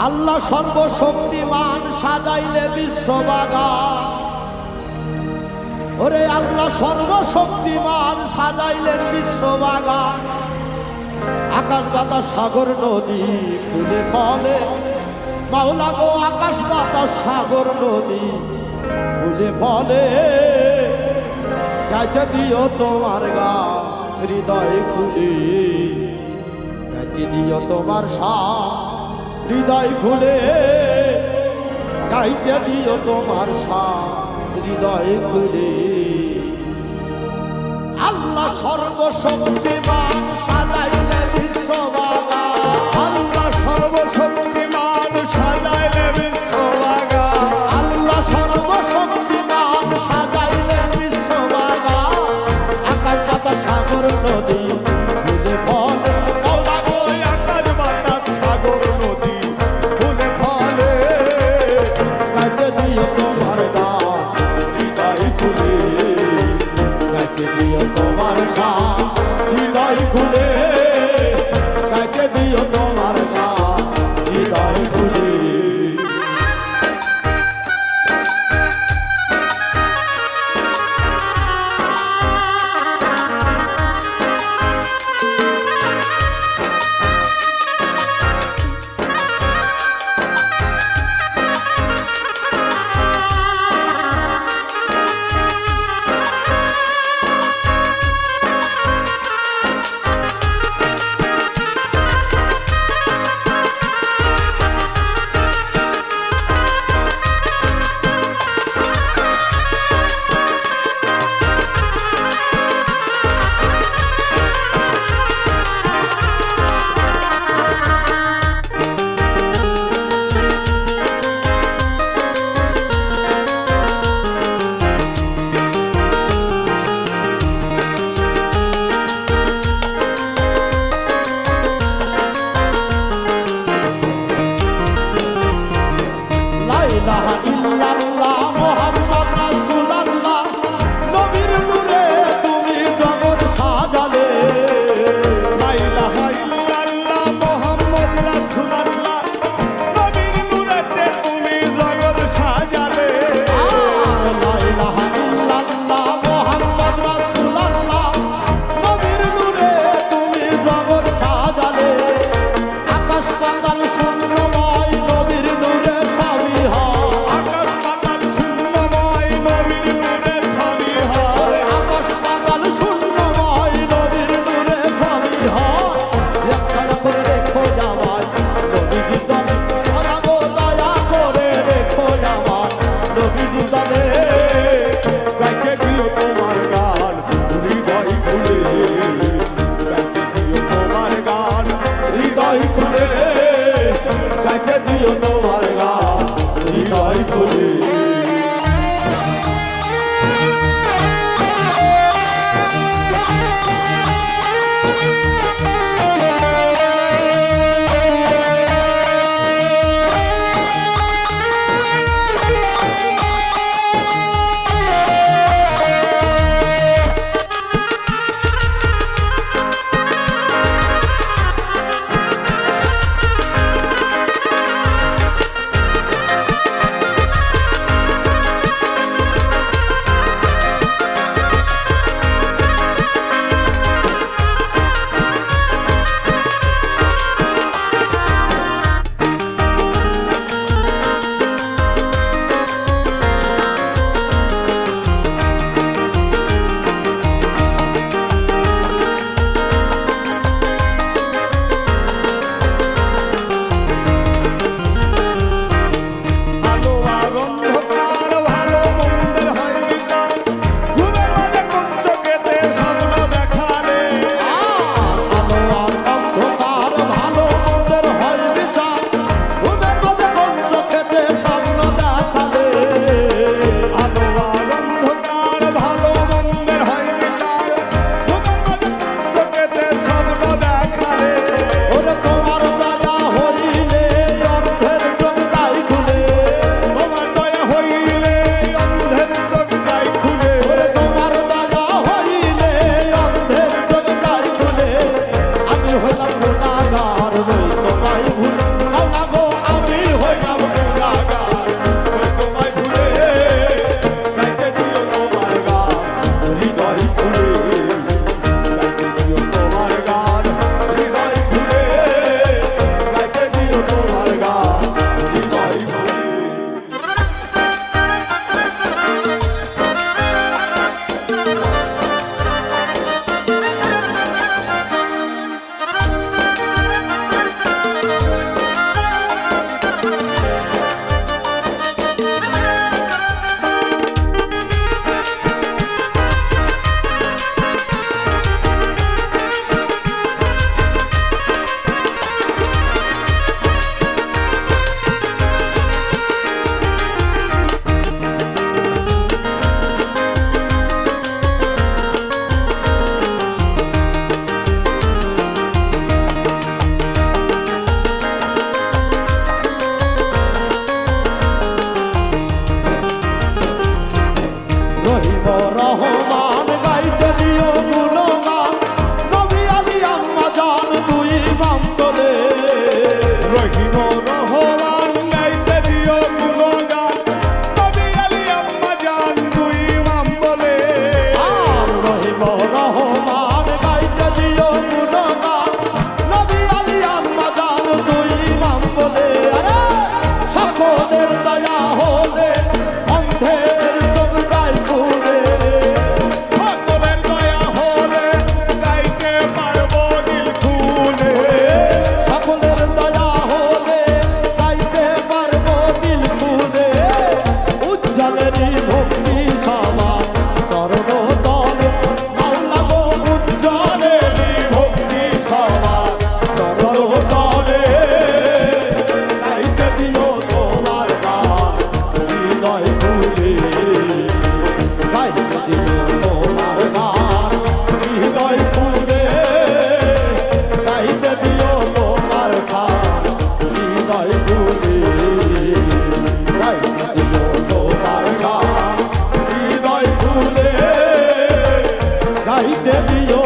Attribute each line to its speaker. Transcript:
Speaker 1: আল্লাহ সর্বশক্তিমান সাজাইলে বিশ্ববাগান। ওরে আল্লাহ সর্বশক্তিমান সাজাইলেন বিশ্ববাগান। আকাশ বাতাস সাগর নদী ফুলে ফলে, মাওলা গো আকাশ বাতাস সাগর নদী ফুলে ফলে। গাইতে দিও তোমার গান হৃদয় খুলে, গাইতে দিও তোমার শান হৃদয় খুলে, গাইতে দিও তোমার শান হৃদয় খুলে। আল্লাহ সর্বশক্তিমান সাজাইলে বিশ্ববাগান।
Speaker 2: আল্লাহ সর্বশক্তিমান সাজাইলে বিশ্ববাগান।
Speaker 1: আল্লাহ সর্বশক্তিমান সাজাইলে বিশ্ববাগান। আকাশ বাতাস সাগর নদী ফুলে ফলে,
Speaker 2: মাওলা গো আকাশ বাতাস সাগর নদী ফুলে ফলে।
Speaker 1: গাইতে দিও তোমার গান হৃদয় খুলে, গাইতে দিও তোমার শান হৃদয় খুলে, গাইতে দিও তোমার শান হৃদয় খুলে। লা ইলাহা ইল্লাল্লাহ মুহাম্মদ রাসূলুল্লাহ, নবীর নূরে তুমি জগৎ সাজালে।
Speaker 2: লা ইলাহা ইল্লাল্লাহ মুহাম্মদ রাসূলুল্লাহ, নবীর নূরেতে তুমি জগৎ সাজালে।
Speaker 1: লা ইলাহা ইল্লাল্লাহ মুহাম্মদ রাসূলুল্লাহ, নবীর নূরে তুমি জগৎ সাজালে। আকাশ পাতাল শূন্যময় নবীর নূরে সবই হয়।
Speaker 2: আকাশ পাতাল শূন্যময় নবীর নূরে সবই হয়।
Speaker 1: আকাশ পাতাল শূন্যময় নবীর নূরে সবই হয়। একটা করে রেখো যাওয়ার নবীজি দলে, মাওলা গো দয়া করে রেখো যাওয়ার নবীজি দলে।
Speaker 2: গাইতে দিও তোমার গান হৃদয় খুলে, গাইতে দিও তোমার গান হৃদয় খুলে, গাইতে দিও তোমার গান হৃদয় খুলে।
Speaker 1: যাইতে দিও